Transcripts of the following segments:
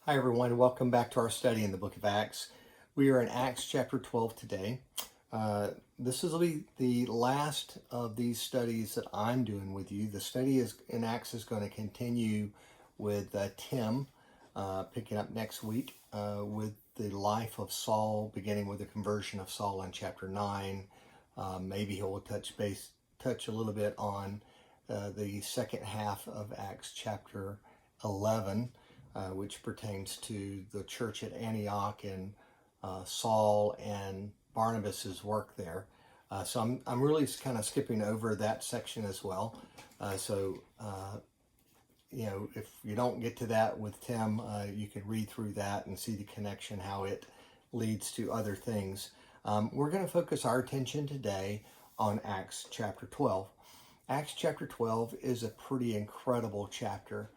Hi, everyone. Welcome back to our study in the book of Acts. We are in Acts chapter 12 today. This will be the last of these studies that I'm doing with you. The study in Acts is going to continue with Tim, picking up next week with the life of Saul, beginning with the conversion of Saul in chapter 9. Maybe he will touch a little bit on the second half of Acts chapter 11. Which pertains to the church at Antioch and Saul and Barnabas's work there. So I'm really kind of skipping over that section as well. If you don't get to that with Tim, you can read through that and see the connection, how it leads to other things. We're going to focus our attention today on Acts chapter 12. Acts chapter 12 is a pretty incredible chapter.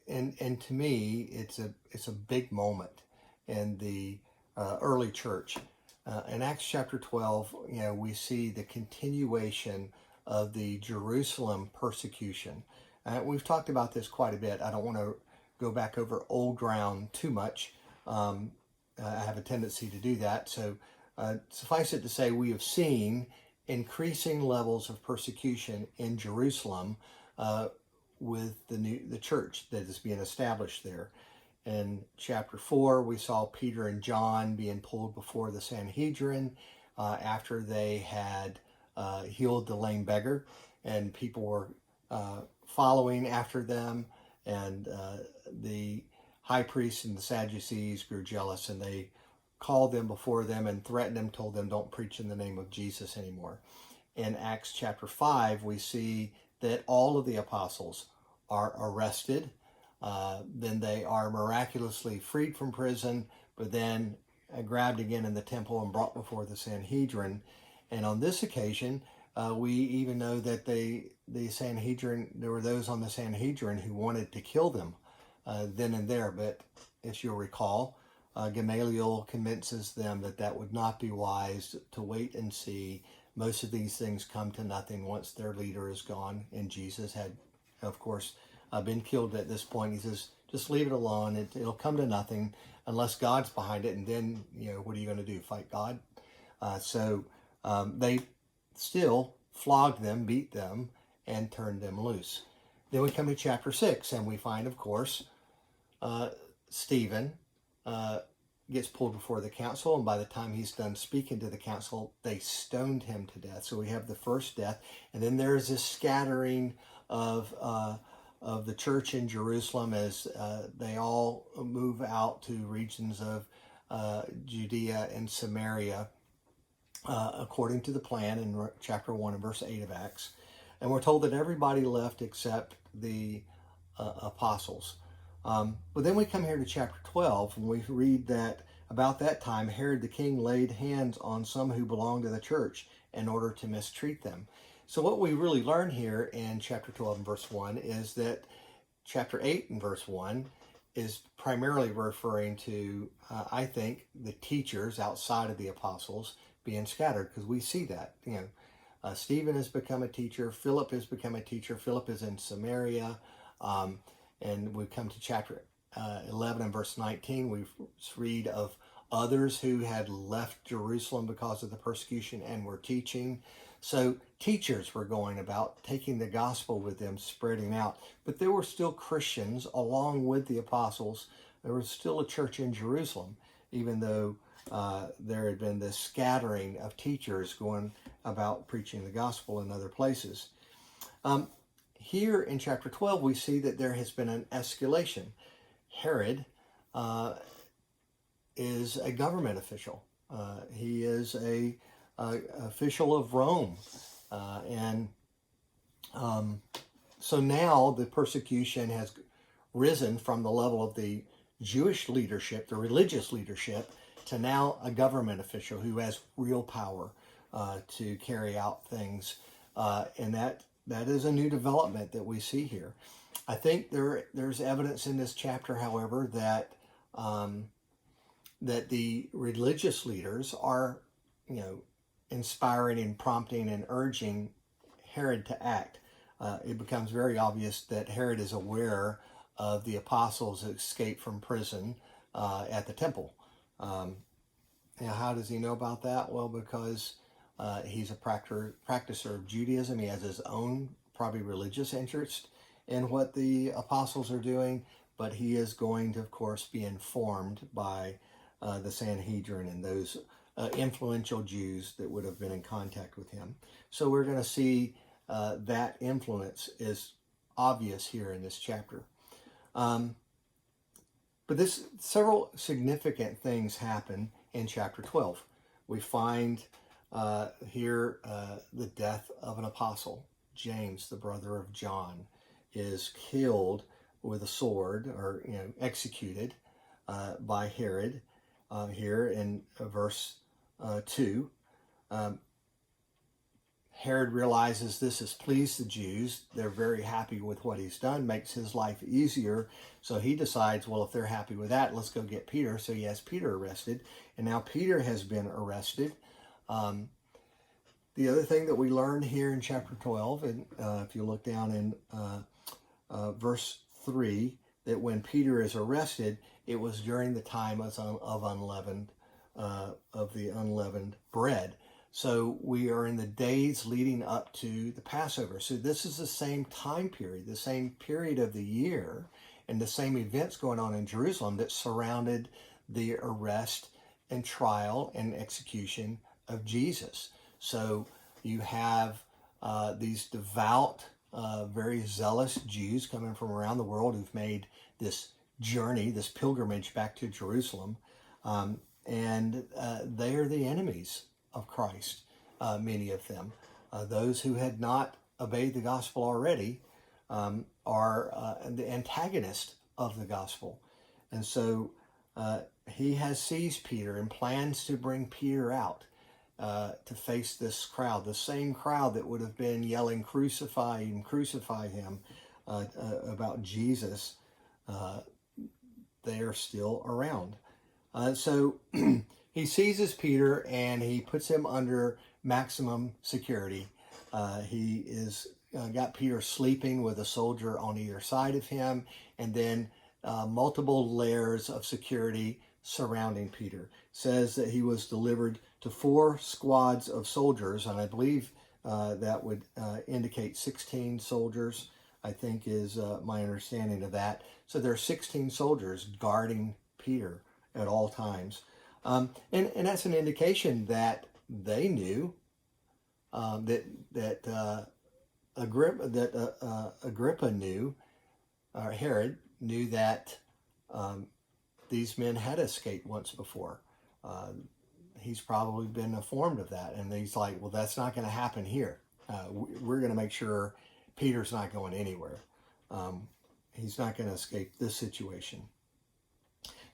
And to me, it's a big moment in the early church. In Acts chapter 12, we see the continuation of the Jerusalem persecution. We've talked about this quite a bit. I don't want to go back over old ground too much. I have a tendency to do that. So suffice it to say, we have seen increasing levels of persecution in Jerusalem with the church that is being established there. In chapter 4, we saw Peter and John being pulled before the Sanhedrin after they had healed the lame beggar, and people were following after them, and the high priests and the Sadducees grew jealous, and they called them before them and threatened them, told them, don't preach in the name of Jesus anymore. In Acts chapter 5, we see that all of the apostles are arrested. Then they are miraculously freed from prison, but then grabbed again in the temple and brought before the Sanhedrin. And on this occasion, we even know that the Sanhedrin, there were those on the Sanhedrin who wanted to kill them then and there. But as you'll recall, Gamaliel convinces them that would not be wise, to wait and see. Most of these things come to nothing once their leader is gone, and Jesus had, of course, been killed at this point. He says, just leave it alone. It'll come to nothing unless God's behind it. And then, what are you going to do? Fight God? So they still flogged them, beat them, and turned them loose. Then we come to chapter 6, and we find, of course, Stephen gets pulled before the council, and by the time he's done speaking to the council, they stoned him to death. So we have the first death, and then there's this scattering of the church in Jerusalem as they all move out to regions of Judea and Samaria, according to the plan in chapter 1 and verse 8 of Acts. And we're told that everybody left except the apostles. But then we come here to chapter 12, and we read that about that time, Herod the king laid hands on some who belonged to the church in order to mistreat them. So what we really learn here in chapter 12 and verse 1 is that chapter 8 and verse 1 is primarily referring to, I think, the teachers outside of the apostles being scattered, because we see that. Stephen has become a teacher. Philip has become a teacher. Philip is in Samaria. And we come to chapter 11 and verse 19. We read of others who had left Jerusalem because of the persecution and were teaching. So teachers were going about, taking the gospel with them, spreading out. But there were still Christians along with the apostles. There was still a church in Jerusalem, even though there had been this scattering of teachers going about preaching the gospel in other places. Here in chapter 12, we see that there has been an escalation. Herod is a government official. He is a official of Rome. So now the persecution has risen from the level of the Jewish leadership, the religious leadership, to now a government official who has real power to carry out things. And that is a new development that we see here. I think there's evidence in this chapter, however, that the religious leaders are, inspiring and prompting and urging Herod to act. It becomes very obvious that Herod is aware of the apostles' escape from prison at the temple. Now, how does he know about that? Well, because he's a practicer of Judaism. He has his own, probably religious interest in what the apostles are doing, but he is going to, of course, be informed by the Sanhedrin and those influential Jews that would have been in contact with him. So we're going to see that influence is obvious here in this chapter. But several significant things happen in chapter 12. We find here the death of an apostle. James, the brother of John, is killed with a sword, or executed by Herod. Here in verse 2, Herod realizes this has pleased the Jews. They're very happy with what he's done, makes his life easier. So he decides, well, if they're happy with that, let's go get Peter. So he has Peter arrested, and now Peter has been arrested. The other thing that we learn here in chapter 12, and if you look down in verse 3, that when Peter is arrested, it was during the time of the unleavened bread. So we are in the days leading up to the Passover. So this is the same time period, the same period of the year, and the same events going on in Jerusalem that surrounded the arrest and trial and execution of Jesus. So you have these devout, very zealous Jews coming from around the world who've made this journey, this pilgrimage back to Jerusalem, and they are the enemies of Christ, many of them. Those who had not obeyed the gospel already are the antagonist of the gospel. And so he has seized Peter and plans to bring Peter out to face this crowd, the same crowd that would have been yelling, crucify him, crucify him, about Jesus. They are still around. So he seizes Peter and he puts him under maximum security. He is got Peter sleeping with a soldier on either side of him, and then multiple layers of security surrounding Peter. Says that he was delivered to 4 squads of soldiers, and I believe that would indicate 16 soldiers, I think is my understanding of that. So there are 16 soldiers guarding Peter at all times. And that's an indication that they knew that Agrippa knew, or Herod knew that these men had escaped once before. He's probably been informed of that, and he's like, well, that's not going to happen here. We're going to make sure Peter's not going anywhere. He's not going to escape this situation.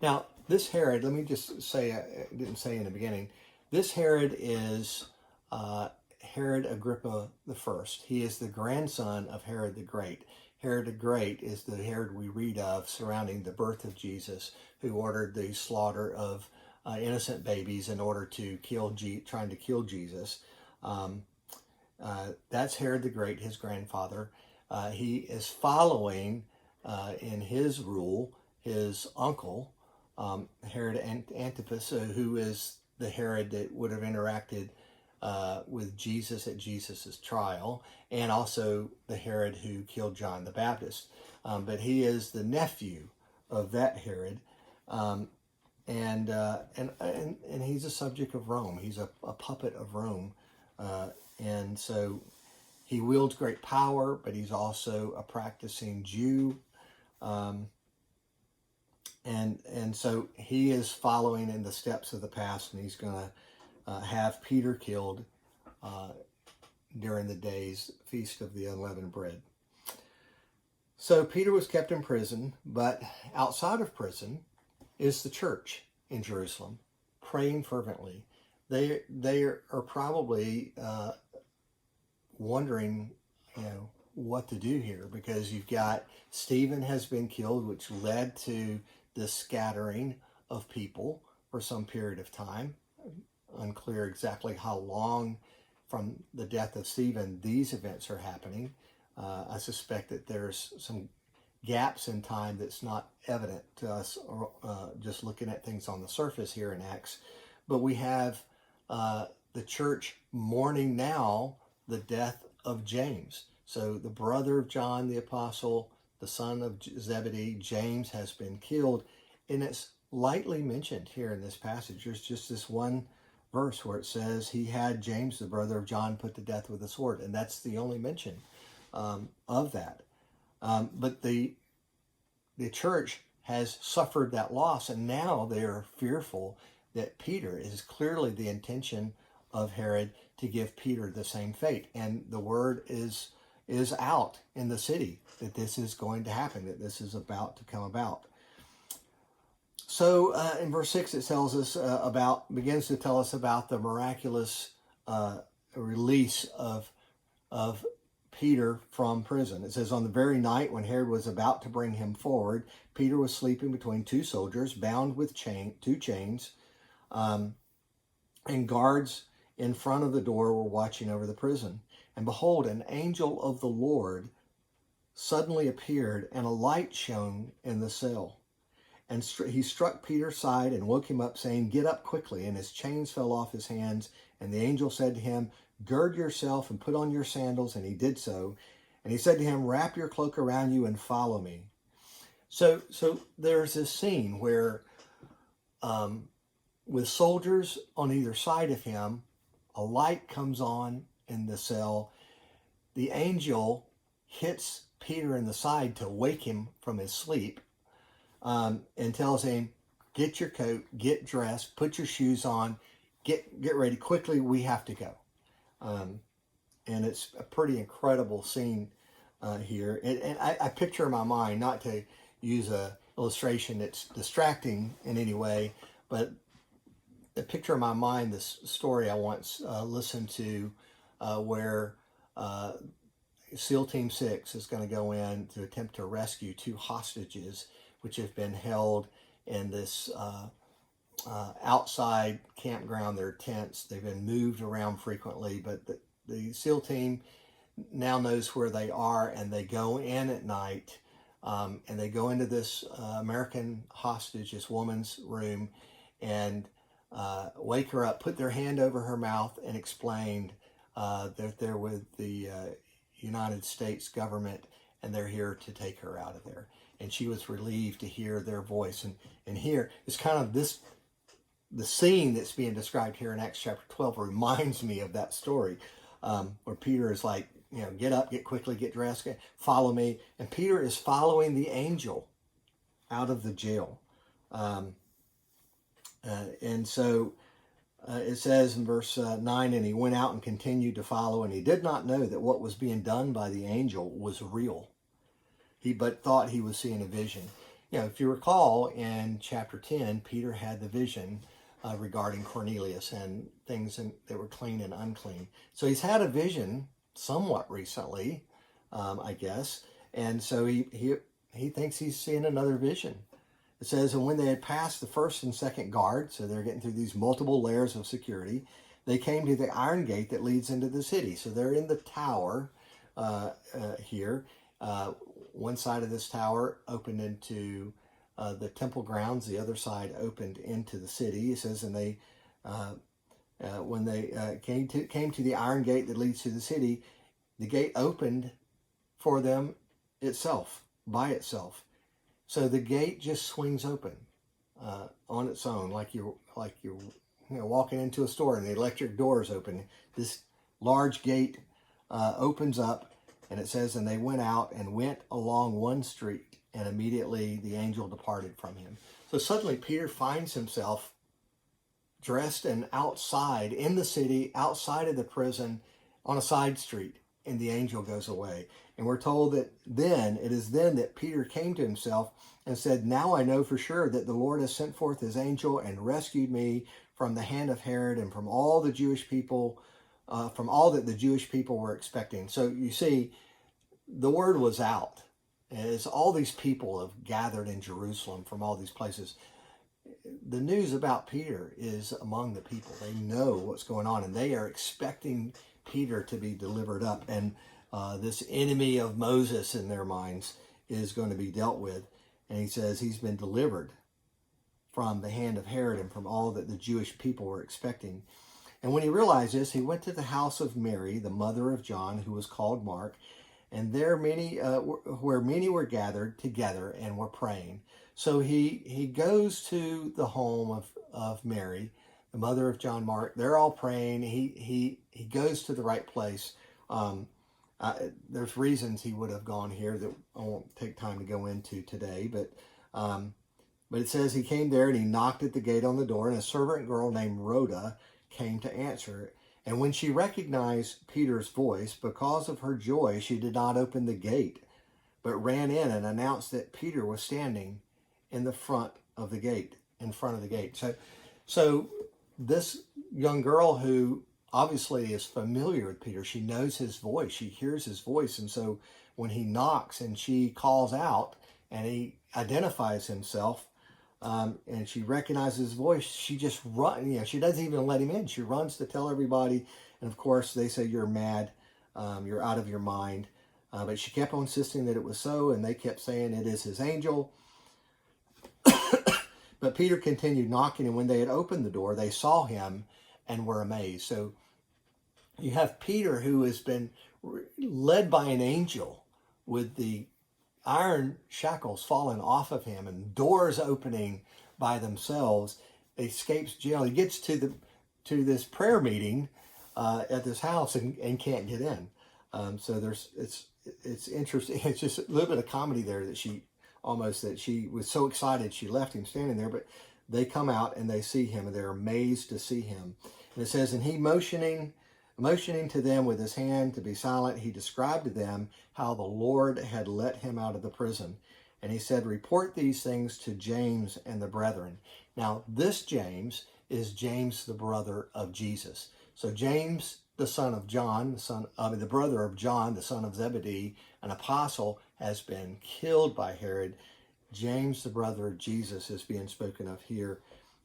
Now, this Herod, let me just say, I didn't say in the beginning, this Herod is Herod Agrippa I. He is the grandson of Herod the Great. Herod the Great is the Herod we read of surrounding the birth of Jesus, who ordered the slaughter of innocent babies in order to trying to kill Jesus. That's Herod the Great, his grandfather. He is following in his rule his uncle, Herod Antipas, who is the Herod that would have interacted with Jesus at Jesus's trial, and also the Herod who killed John the Baptist. But he is the nephew of that Herod, and he's a subject of Rome. He's a puppet of Rome, and so he wields great power, but he's also a practicing Jew. And so he is following in the steps of the past, and he's going to have Peter killed during the day's Feast of the Unleavened Bread. So Peter was kept in prison, but outside of prison is the church in Jerusalem, praying fervently. They are probably wondering, what to do here, because you've got Stephen has been killed, which led to the scattering of people for some period of time. Unclear exactly how long from the death of Stephen these events are happening. I suspect that there's some gaps in time that's not evident to us, or just looking at things on the surface here in Acts. But we have the church mourning now the death of James. So the brother of John the Apostle, the son of Zebedee, James, has been killed. And it's lightly mentioned here in this passage. There's just this one verse where it says he had James, the brother of John, put to death with a sword. And that's the only mention of that. But the church has suffered that loss, and now they are fearful that Peter is clearly the intention of Herod to give Peter the same fate. And the word is out in the city that this is going to happen, that this is about to come about. So in verse 6 it tells us begins to tell us about the miraculous release of Peter from prison. It says, on the very night when Herod was about to bring him forward, Peter was sleeping between two soldiers, bound with two chains, and guards in front of the door were watching over the prison. And behold, an angel of the Lord suddenly appeared, and a light shone in the cell. And he struck Peter's side and woke him up, saying, get up quickly. And his chains fell off his hands. And the angel said to him, gird yourself and put on your sandals. And he did so. And he said to him, wrap your cloak around you and follow me. So there's this scene where with soldiers on either side of him, a light comes on in the cell. The angel hits Peter in the side to wake him from his sleep, and tells him, get your coat, get dressed, put your shoes on, get ready quickly, we have to go. And it's a pretty incredible scene here. And I picture in my mind, not to use a illustration that's distracting in any way, but I picture in my mind this story I once listened to where SEAL Team 6 is going to go in to attempt to rescue two hostages which have been held in this outside campground. Their tents, they've been moved around frequently, but the SEAL team now knows where they are, and they go in at night, and they go into this American hostage, this woman's room, and wake her up, put their hand over her mouth, and explained that they're with the United States government, and they're here to take her out of there. And she was relieved to hear their voice. And here, it's kind of the scene that's being described here in Acts chapter 12 reminds me of that story, where Peter is like, get up, get quickly, get dressed, follow me. And Peter is following the angel out of the jail. And so it says in verse 9, and he went out and continued to follow, and he did not know that what was being done by the angel was real. He but thought he was seeing a vision. If you recall in chapter 10, Peter had the vision regarding Cornelius and things that were clean and unclean. So he's had a vision somewhat recently, I guess. And so he thinks he's seeing another vision. It says, and when they had passed the first and second guard, so they're getting through these multiple layers of security, they came to the iron gate that leads into the city. So they're in the tower here. One side of this tower opened into the temple grounds. The other side opened into the city. It says, and they, when they came to the iron gate that leads to the city, the gate opened for them by itself. So the gate just swings open on its own, like you're walking into a store and the electric doors open. This large gate opens up, and it says, and they went out and went along one street, and immediately the angel departed from him. So suddenly Peter finds himself dressed and outside in the city, outside of the prison, on a side street, and the angel goes away. And we're told that it is then that Peter came to himself and said, now I know for sure that the Lord has sent forth his angel and rescued me from the hand of Herod and from all the Jewish people, from all that the Jewish people were expecting. So you see, the word was out. As all these people have gathered in Jerusalem from all these places, the news about Peter is among the people. They know what's going on, and they are expecting Peter to be delivered up. And this enemy of Moses in their minds is going to be dealt with. And he says he's been delivered from the hand of Herod and from all that the Jewish people were expecting. And when he realized this, he went to the house of Mary, the mother of John, who was called Mark, and there where many were gathered together and were praying. So he goes to the home of Mary, the mother of John Mark. They're all praying. He goes to the right place. There's reasons he would have gone here that I won't take time to go into today, but it says he came there and he knocked at the gate on the door, and a servant girl named Rhoda came to answer it. And when she recognized Peter's voice, because of her joy, she did not open the gate, but ran in and announced that Peter was standing in the front of the gate, So this young girl, who obviously is familiar with Peter, she knows his voice, she hears his voice. And so when he knocks and she calls out and he identifies himself, and she recognizes his voice, she just runs, she doesn't even let him in. She runs to tell everybody. And of course they say, "You're mad, you're out of your mind." But she kept on insisting that it was so, and they kept saying, "It is his angel." But Peter continued knocking, and when they had opened the door, they saw him and were amazed. So you have Peter, who has been led by an angel with the iron shackles falling off of him and doors opening by themselves, escapes jail. He gets to this prayer meeting at this house and can't get in. So it's interesting. It's just a little bit of comedy there that she was so excited she left him standing there, but they come out and they see him and they're amazed to see him. And it says, and he motioning to them with his hand to be silent, he described to them how the Lord had let him out of the prison. And he said, report these things to James and the brethren. Now, this James is James, the brother of Jesus. So James, the son of John, the brother of John, the son of Zebedee, an apostle, has been killed by Herod. James, the brother of Jesus, is being spoken of here.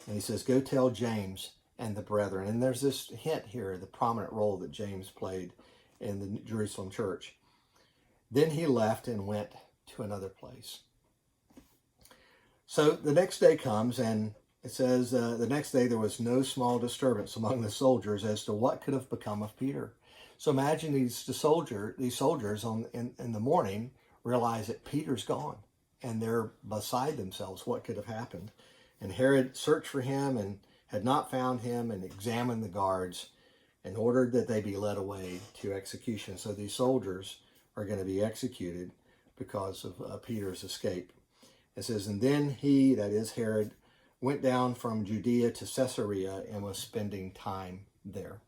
And he says, go tell James and the brethren. And there's this hint here, the prominent role that James played in the Jerusalem church. Then he left and went to another place. So the next day comes, and it says, the next day there was no small disturbance among the soldiers as to what could have become of Peter. So imagine these soldiers in the morning realize that Peter's gone, and they're beside themselves. What could have happened? And Herod searched for him and had not found him, and examined the guards and ordered that they be led away to execution. So these soldiers are going to be executed because of Peter's escape. It says, and then he, that is Herod, went down from Judea to Caesarea and was spending time there.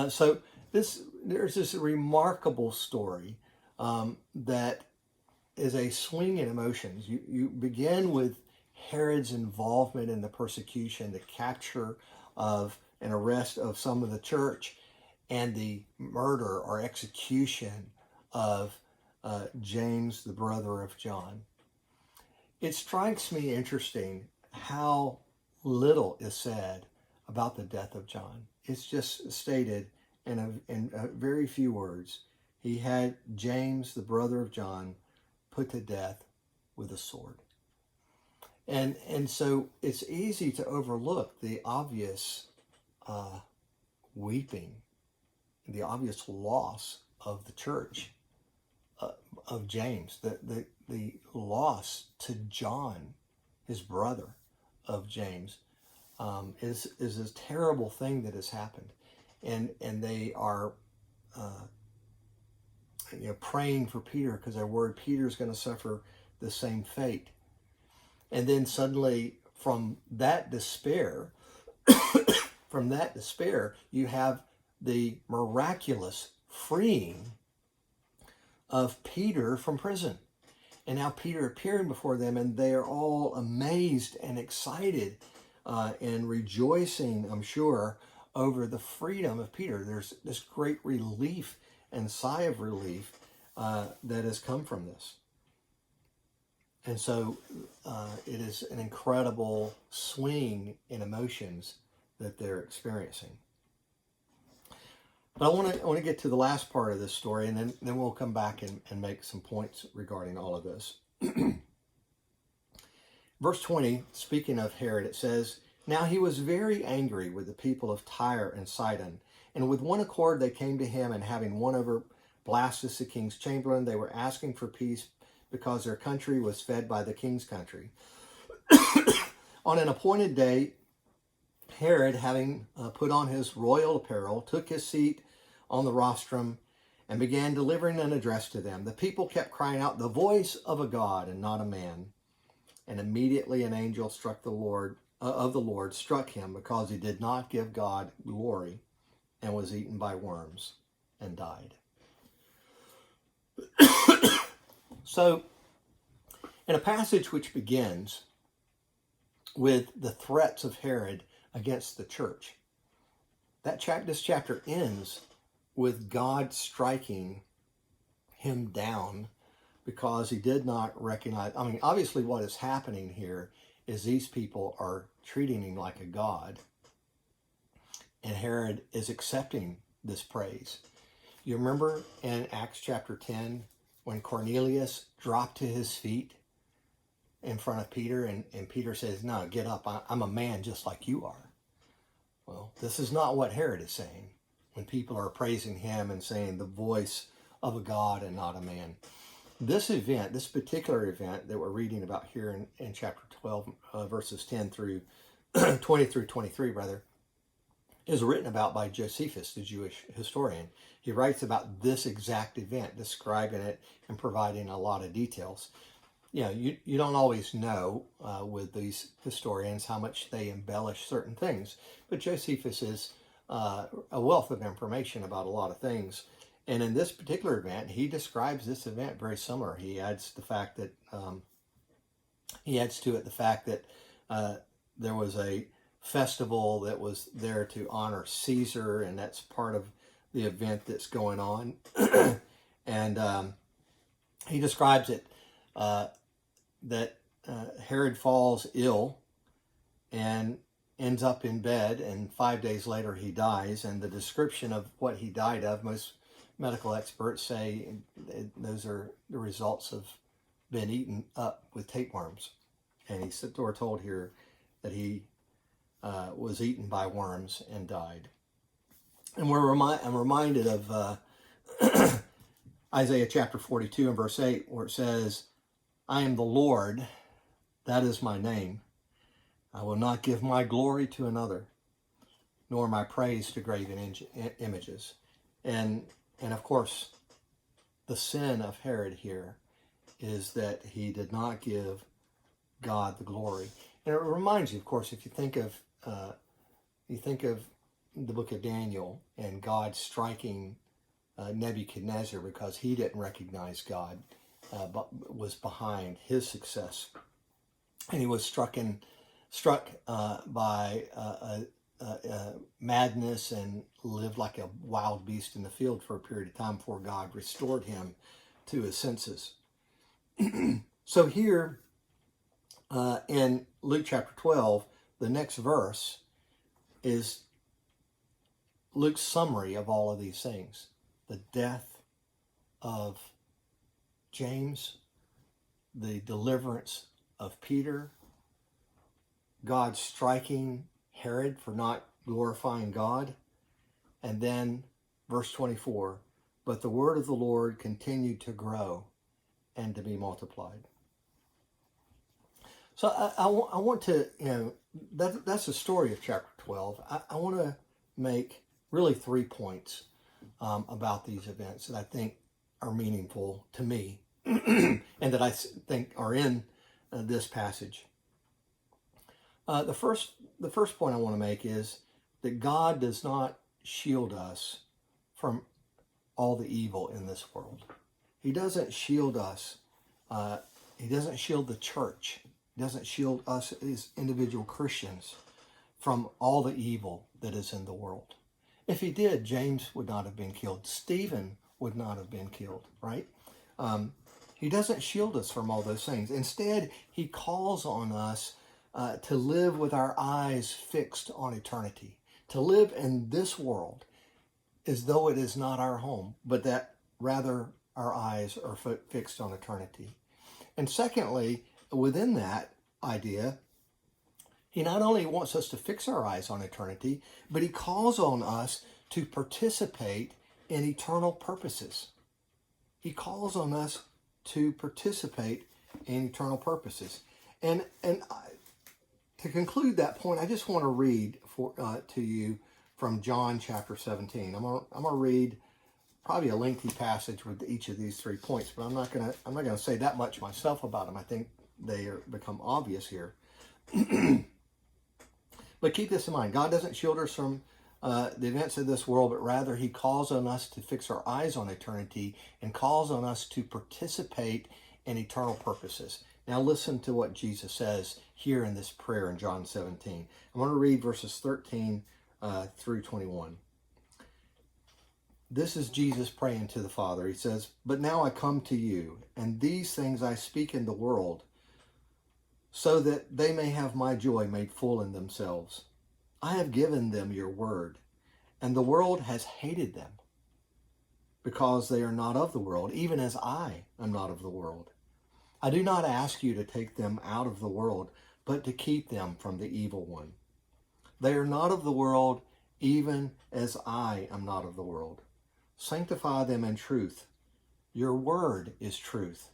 So there's this remarkable story that is a swing in emotions. You begin with Herod's involvement in the persecution, the capture of and arrest of some of the church, and the murder or execution of James, the brother of John. It strikes me interesting how little is said about the death of John. It's just stated in a very few words. He had James, the brother of John, put to death with a sword. And so it's easy to overlook the obvious weeping, the obvious loss of the church, of James, the loss to John, his brother of James, is a terrible thing that has happened. And they are praying for Peter because they're worried Peter's going to suffer the same fate. And then suddenly, from that despair, you have the miraculous freeing of Peter from prison. And now Peter appearing before them, and they are all amazed and excited and rejoicing, I'm sure, over the freedom of Peter. There's this great relief and sigh of relief that has come from this. And so it is an incredible swing in emotions that they're experiencing. But I want to get to the last part of this story, and then we'll come back and make some points regarding all of this. Verse 20, speaking of Herod, it says, "Now he was very angry with the people of Tyre and Sidon, and with one accord they came to him, and having won over Blastus, the king's chamberlain, they were asking for peace because their country was fed by the king's country. On an appointed day, Herod, having put on his royal apparel, took his seat on the rostrum and began delivering an address to them. The people kept crying out, 'The voice of a God and not a man.' And immediately an angel struck the Lord of the Lord struck him because he did not give God glory, and was eaten by worms and died." So, in a passage which begins with the threats of Herod against the church, this chapter ends with God striking him down because he did not recognize. I mean, obviously what is happening here is these people are treating him like a god, and Herod is accepting this praise. You remember in Acts chapter 10 when Cornelius dropped to his feet in front of Peter, and Peter says, "No, get up, I'm a man just like you are." Well, this is not what Herod is saying when people are praising him and saying the voice of a God and not a man. This event, this particular event that we're reading about here in chapter 12, verses 10 through 20 through 23, rather, is written about by Josephus, the Jewish historian. He writes about this exact event, describing it and providing a lot of details. You know, you don't always know with these historians how much they embellish certain things, but Josephus is a wealth of information about a lot of things. And in this particular event, he describes this event very similar. He adds the fact that there was a festival that was there to honor Caesar, and that's part of the event that's going on. And he describes it that Herod falls ill and ends up in bed, and 5 days later he dies. And the description of what he died of, most medical experts say those are the results of being eaten up with tapeworms. And we're told here that he was eaten by worms and died. And I'm reminded of Isaiah chapter 42 and verse 8, where it says, "I am the Lord, that is my name. I will not give my glory to another, nor my praise to graven images." And of course, the sin of Herod here is that he did not give God the glory. And it reminds you, of course, if you think of the book of Daniel and God striking Nebuchadnezzar because he didn't recognize God, but was behind his success, and he was struck by madness and lived like a wild beast in the field for a period of time before God restored him to his senses. So here in Luke chapter 12, the next verse is Luke's summary of all of these things. The death of James, the deliverance of Peter, God striking Herod for not glorifying God, and then verse 24, "But the word of the Lord continued to grow and to be multiplied." So I want to, that's the story of chapter 12. I want to make really 3 points about these events that I think are meaningful to me and that I think are in this passage. The first point I want to make is that God does not shield us from all the evil in this world. He doesn't shield us. He doesn't shield the church. He doesn't shield us as individual Christians from all the evil that is in the world. If he did, James would not have been killed. Stephen would not have been killed, right? He doesn't shield us from all those things. Instead, he calls on us to live with our eyes fixed on eternity, to live in this world as though it is not our home, but that rather our eyes are fixed on eternity. And secondly, within that idea, he not only wants us to fix our eyes on eternity, but he calls on us to participate in eternal purposes. He calls on us to participate in eternal purposes. And to conclude that point, I just want to read to you from John chapter 17. I'm gonna read probably a lengthy passage with each of these 3 points, but I'm not gonna say that much myself about them. I think they become obvious here. But keep this in mind: God doesn't shield us from the events of this world, but rather he calls on us to fix our eyes on eternity and calls on us to participate in eternal purposes. Now listen to what Jesus says here in this prayer in John 17. I'm going to read verses 13 through 21. This is Jesus praying to the Father. He says, "But now I come to you, and these things I speak in the world, so that they may have my joy made full in themselves. I have given them your word, and the world has hated them, because they are not of the world, even as I am not of the world. I do not ask you to take them out of the world, but to keep them from the evil one. They are not of the world, even as I am not of the world. Sanctify them in truth. Your word is truth.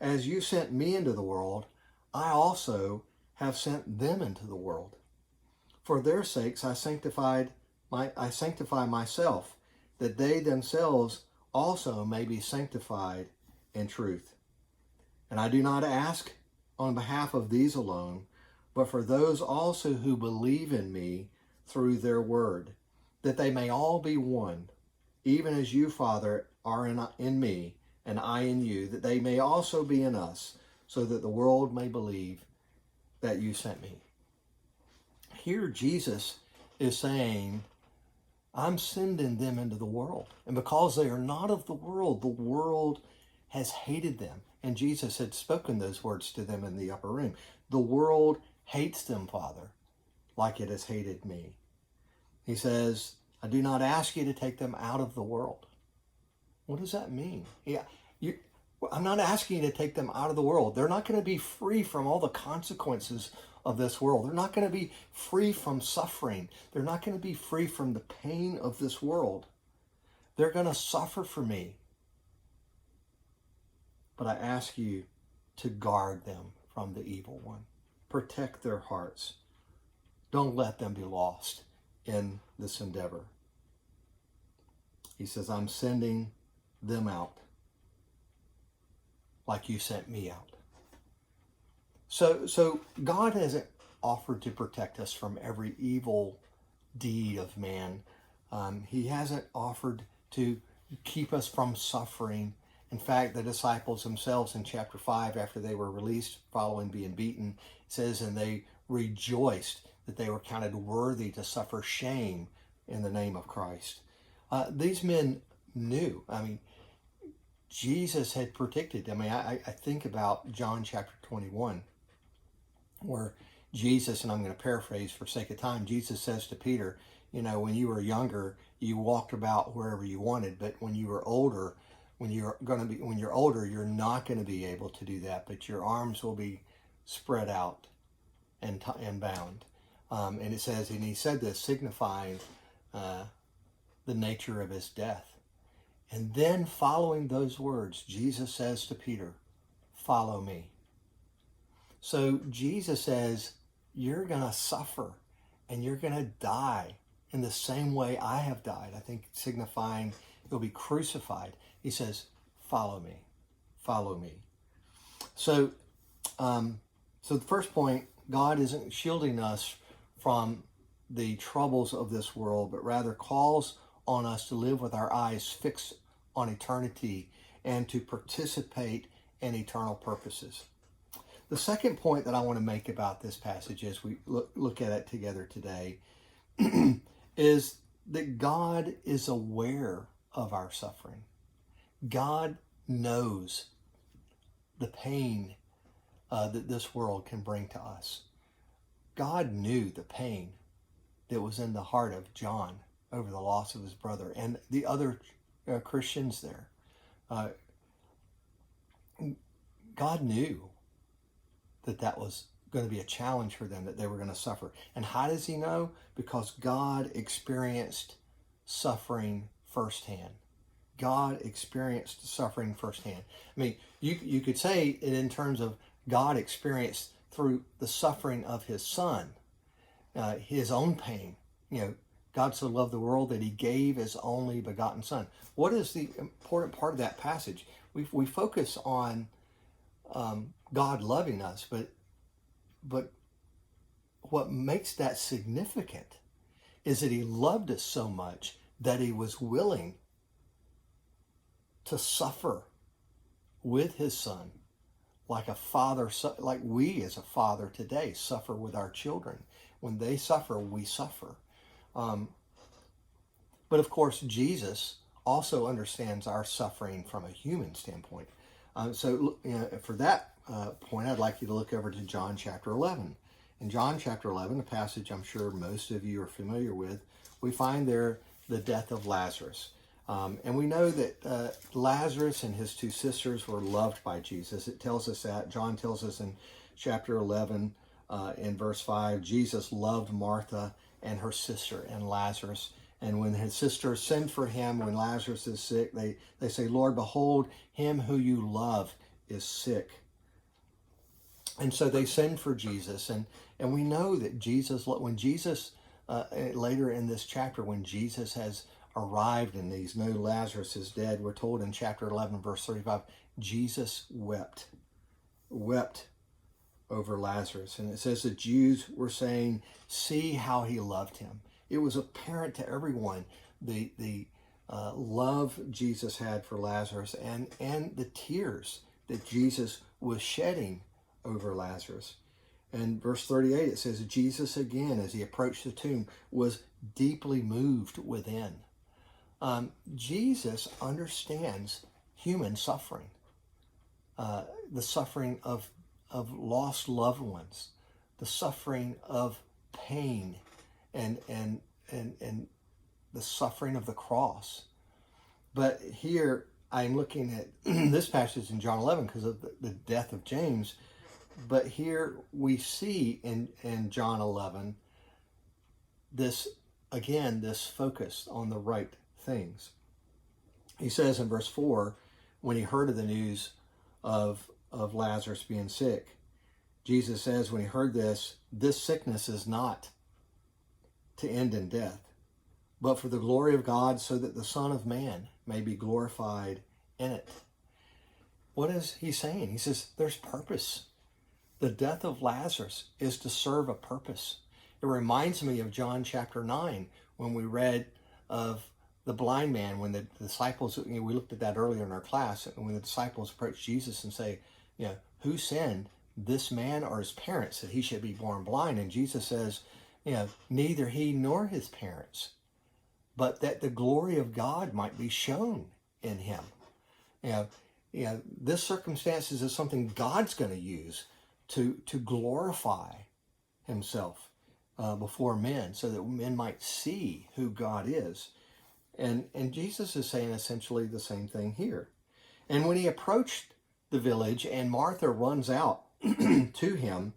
As you sent me into the world, I also have sent them into the world. For their sakes I sanctify myself, that they themselves also may be sanctified in truth. And I do not ask on behalf of these alone, but for those also who believe in me through their word, that they may all be one, even as you, Father, are in me, and I in you, that they may also be in us, so that the world may believe that you sent me." Here Jesus is saying, I'm sending them into the world. And because they are not of the world has hated them. And Jesus had spoken those words to them in the upper room. The world hates them, Father, like it has hated me. He says, I do not ask you to take them out of the world. What does that mean? I'm not asking you to take them out of the world. They're not going to be free from all the consequences of this world. They're not going to be free from suffering. They're not going to be free from the pain of this world. They're going to suffer for me. But I ask you to guard them from the evil one. Protect their hearts. Don't let them be lost in this endeavor. He says, I'm sending them out like you sent me out. So God hasn't offered to protect us from every evil deed of man. He hasn't offered to keep us from suffering. In fact, the disciples themselves in chapter 5, after they were released following being beaten, it says, and they rejoiced that they were counted worthy to suffer shame in the name of Christ. These men knew. Jesus had predicted. I think about John chapter 21, where Jesus, and I'm going to paraphrase for sake of time, Jesus says to Peter, when you were younger, you walked about wherever you wanted, but when you're older, you're not going to be able to do that, but your arms will be spread out and bound. And it says, and he said this, signifying the nature of his death. And then following those words, Jesus says to Peter, follow me. So Jesus says, you're going to suffer and you're going to die in the same way I have died. I think signifying you'll be crucified. He says, follow me, follow me. So the first point, God isn't shielding us from the troubles of this world, but rather calls on us to live with our eyes fixed on eternity and to participate in eternal purposes. The second point that I want to make about this passage as we look at it together today is that God is aware of our suffering. God knows the pain that this world can bring to us. God knew the pain that was in the heart of John over the loss of his brother, and the other Christians there. Uh, God knew that that was going to be a challenge for them, that they were going to suffer. And how does he know? Because God experienced suffering firsthand. God experienced suffering firsthand. I mean, you could say it in terms of God experienced through the suffering of his son, his own pain. You know, God so loved the world that he gave his only begotten son. What is the important part of that passage? We focus on God loving us, but what makes that significant is that he loved us so much that he was willing to suffer with his son, like a father, like we as a father today suffer with our children. When they suffer, we suffer. But of course, Jesus also understands our suffering from a human standpoint. So for that point, I'd like you to look over to John chapter 11. In John chapter 11, a passage I'm sure most of you are familiar with, we find there the death of Lazarus. And we know that Lazarus and his two sisters were loved by Jesus. It tells us that. John tells us in chapter 11, in verse 5, Jesus loved Martha and her sister and Lazarus. And when his sister sent for him when Lazarus is sick, they say, Lord, behold, him who you love is sick. And so they send for Jesus. And we know that Jesus, when Jesus, later in this chapter, when Jesus has arrived and these know Lazarus is dead, we're told in chapter 11, verse 35, Jesus wept over Lazarus. And it says the Jews were saying, see how he loved him. It was apparent to everyone the love Jesus had for Lazarus and the tears that Jesus was shedding over Lazarus. And verse 38, it says, Jesus again, as he approached the tomb, was deeply moved within. Jesus understands human suffering, the suffering of lost loved ones, the suffering of pain, and the suffering of the cross. But here I'm looking at this passage in John 11 because of the death of James. But here we see in John 11 this focus on the right things. He says in verse 4, when he heard of the news of Lazarus being sick, Jesus says when he heard this sickness is not to end in death, but for the glory of God, so that the Son of Man may be glorified in it. What is he saying? He says there's purpose. The death of Lazarus is to serve a purpose. It reminds me of John chapter 9 when we read of the blind man, when the disciples, we looked at that earlier in our class, and when the disciples approach Jesus and say, who sinned, this man or his parents, that he should be born blind? And Jesus says, neither he nor his parents, but that the glory of God might be shown in him. This circumstance is something God's going to use to glorify himself before men, so that men might see who God is. And Jesus is saying essentially the same thing here. And when he approached the village and Martha runs out to him,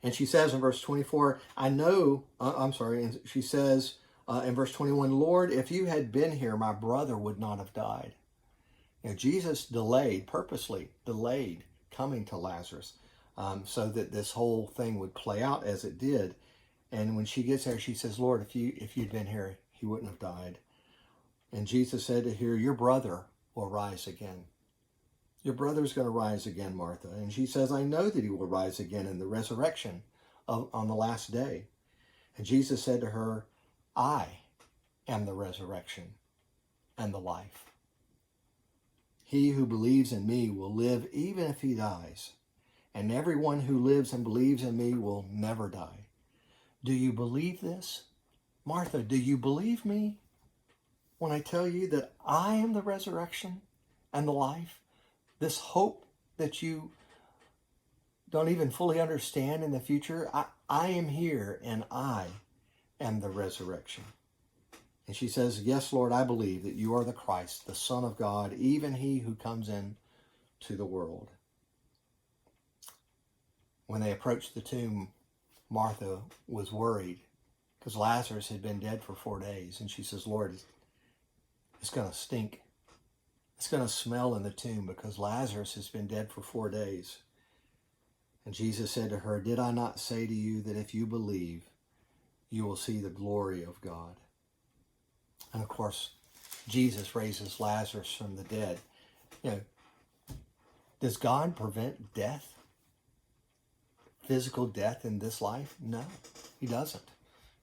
and she says in verse 24, and she says in verse 21, Lord, if you had been here, my brother would not have died. Jesus purposely delayed coming to Lazarus so that this whole thing would play out as it did. And when she gets there, she says, Lord, if you'd been here, he wouldn't have died. And Jesus said to her, your brother will rise again. Your brother's going to rise again, Martha. And she says, I know that he will rise again in the resurrection on the last day. And Jesus said to her, I am the resurrection and the life. He who believes in me will live even if he dies. And everyone who lives and believes in me will never die. Do you believe this? Martha, do you believe me when I tell you that I am the resurrection and the life? This hope that you don't even fully understand in the future, I am here and I am the resurrection. And she says, "Yes, Lord, I believe that you are the Christ, the Son of God, even he who comes in to the world." When they approached the tomb, Martha was worried because Lazarus had been dead for 4 days. And she says, "Lord, it's going to stink. It's going to smell in the tomb because Lazarus has been dead for 4 days." And Jesus said to her, "Did I not say to you that if you believe, you will see the glory of God?" And of course, Jesus raises Lazarus from the dead. You know, does God prevent death? Physical death in this life? No, he doesn't.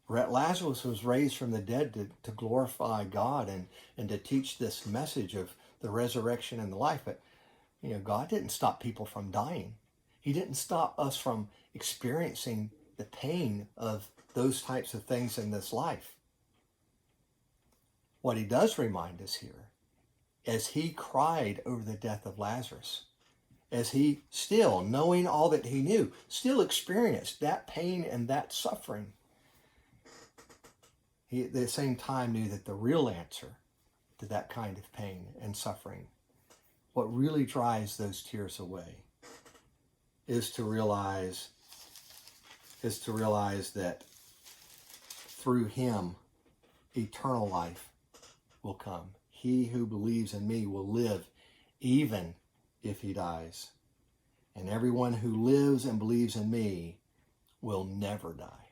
Lazarus was raised from the dead to glorify God and to teach this message of the resurrection and the life. But, God didn't stop people from dying. He didn't stop us from experiencing the pain of those types of things in this life. What he does remind us here, as he cried over the death of Lazarus, as he still, knowing all that he knew, still experienced that pain and that suffering, he at the same time knew that the real answer to that kind of pain and suffering, what really drives those tears away, is to realize that through him, eternal life will come. He who believes in me will live even if he dies. And everyone who lives and believes in me will never die.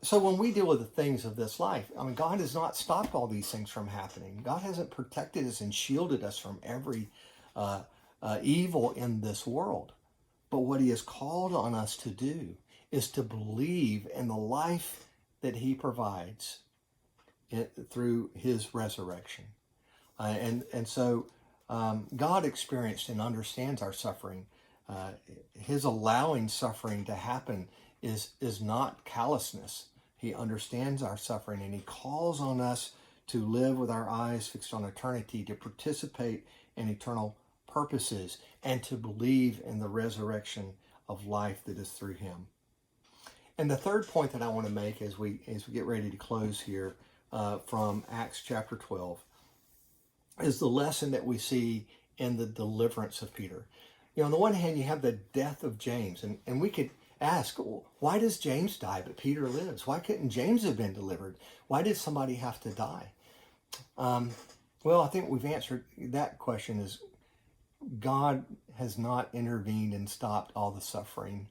So when we deal with the things of this life, God has not stopped all these things from happening. God hasn't protected us and shielded us from every evil in this world. But what he has called on us to do is to believe in the life that he provides through his resurrection. So God experienced and understands our suffering. His allowing suffering to happen is not callousness. He understands our suffering, and he calls on us to live with our eyes fixed on eternity, to participate in eternal purposes, and to believe in the resurrection of life that is through him. And the third point that I want to make as we get ready to close here from Acts chapter 12 is the lesson that we see in the deliverance of Peter. On the one hand, you have the death of James, and we could ask, why does James die but Peter lives? Why couldn't James have been delivered? Why did somebody have to die? Well, I think we've answered that question. Is God has not intervened and stopped all the suffering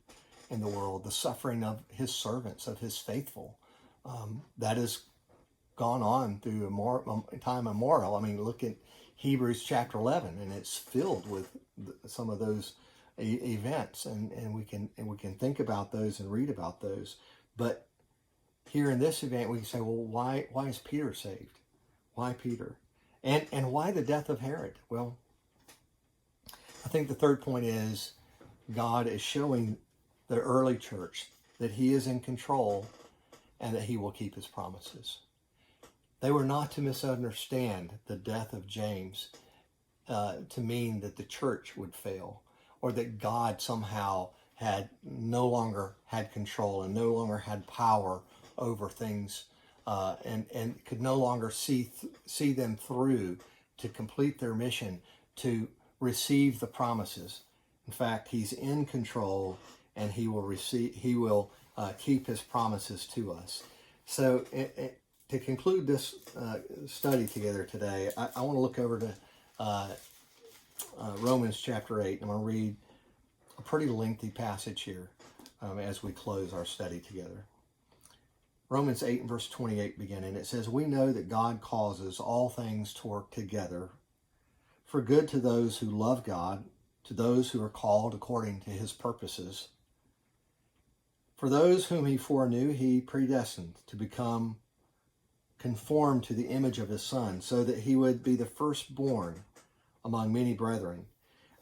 in the world, the suffering of his servants, of his faithful. That has gone on through time immemorial. Look at Hebrews chapter 11, and it's filled with some of those events, and we can think about those and read about those. But here in this event, we can say, well, why is Peter saved? Why Peter? And why the death of Herod? Well, I think the third point is God is showing the early church that he is in control and that he will keep his promises. They were not to misunderstand the death of James to mean that the church would fail, or that God somehow had no longer had control and no longer had power over things and could no longer see them through to complete their mission, to receive the promises. In fact, he's in control, and he will keep his promises to us. So to conclude this study together today, I want to look over to Romans chapter 8. I'm going to read a pretty lengthy passage here as we close our study together. Romans 8 and verse 28 beginning, it says, "We know that God causes all things to work together for good to those who love God, to those who are called according to his purposes. For those whom he foreknew, he predestined to become conformed to the image of his Son, so that he would be the firstborn among many brethren.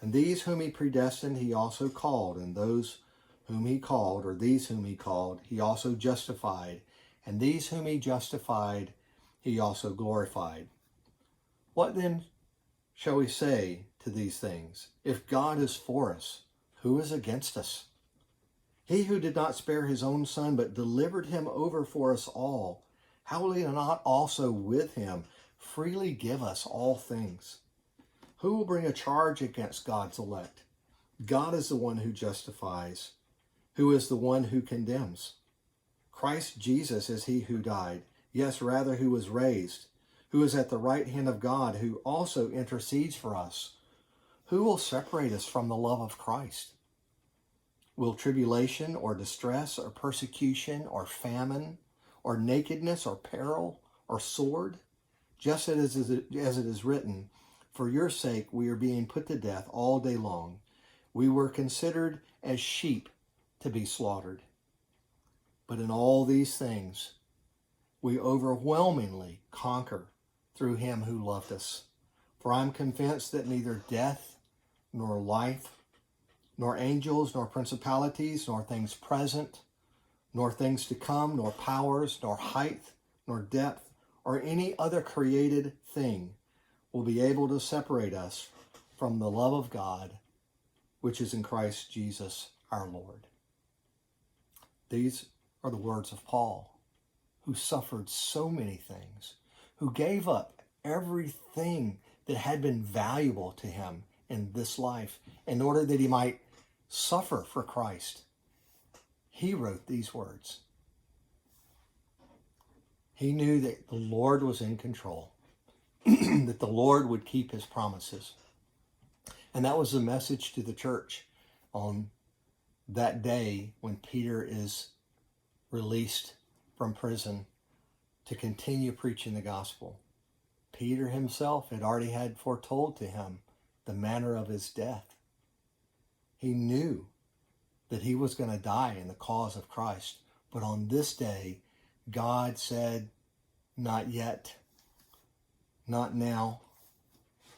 And these whom he predestined, he also called. And those whom he called, or these whom he called, he also justified. And these whom he justified, he also glorified. What then shall we say to these things? If God is for us, who is against us? He who did not spare his own Son, but delivered him over for us all, How will he not also with him freely give us all things? Who will bring a charge against God's elect? God is the one who justifies. Who is the one who condemns? Christ Jesus is he who died, yes, rather who was raised, who is at the right hand of God, who also intercedes for us. Who will separate us from the love of Christ? Will tribulation or distress or persecution or famine or nakedness or peril or sword? Just as it is written, for your sake we are being put to death all day long. We were considered as sheep to be slaughtered. But in all these things, we overwhelmingly conquer through him who loved us. For I'm convinced that neither death, nor life, nor angels, nor principalities, nor things present, nor things to come, nor powers, nor height, nor depth, or any other created thing will be able to separate us from the love of God, which is in Christ Jesus our Lord. These are the words of Paul, who suffered so many things, who gave up everything that had been valuable to him in this life in order that he might suffer for Christ. He wrote these words. He knew that the Lord was in control, that the Lord would keep his promises. And that was the message to the church on that day when Peter is released from prison to continue preaching the gospel. Peter himself had already had foretold to him the manner of his death. He knew that he was going to die in the cause of Christ. But on this day, God said, not yet, not now.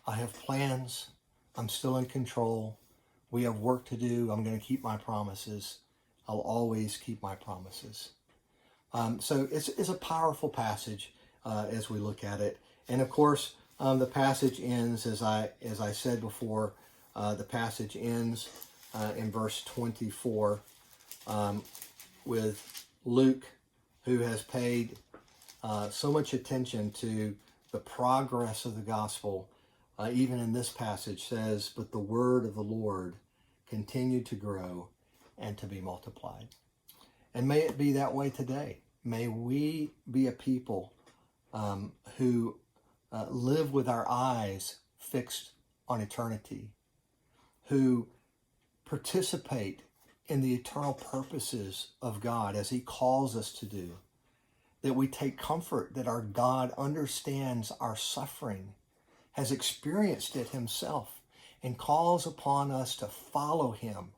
I have plans. I'm still in control. We have work to do. I'm going to keep my promises. I'll always keep my promises. So it's a powerful passage as we look at it. And of course, the passage ends, as I said before, the passage ends in verse 24 with Luke, who has paid so much attention to the progress of the gospel, even in this passage, says, but the word of the Lord continued to grow and to be multiplied. And may it be that way today. May we be a people who live with our eyes fixed on eternity, who participate in the eternal purposes of God as he calls us to do, that we take comfort that our God understands our suffering, has experienced it himself, and calls upon us to follow him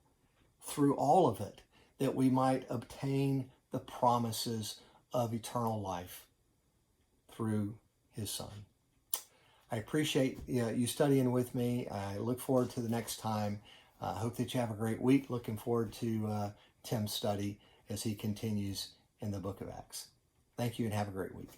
through all of it, that we might obtain the promises of eternal life through his Son. I appreciate you studying with me. I look forward to the next time. I hope that you have a great week. Looking forward to Tim's study as he continues in the book of Acts. Thank you and have a great week.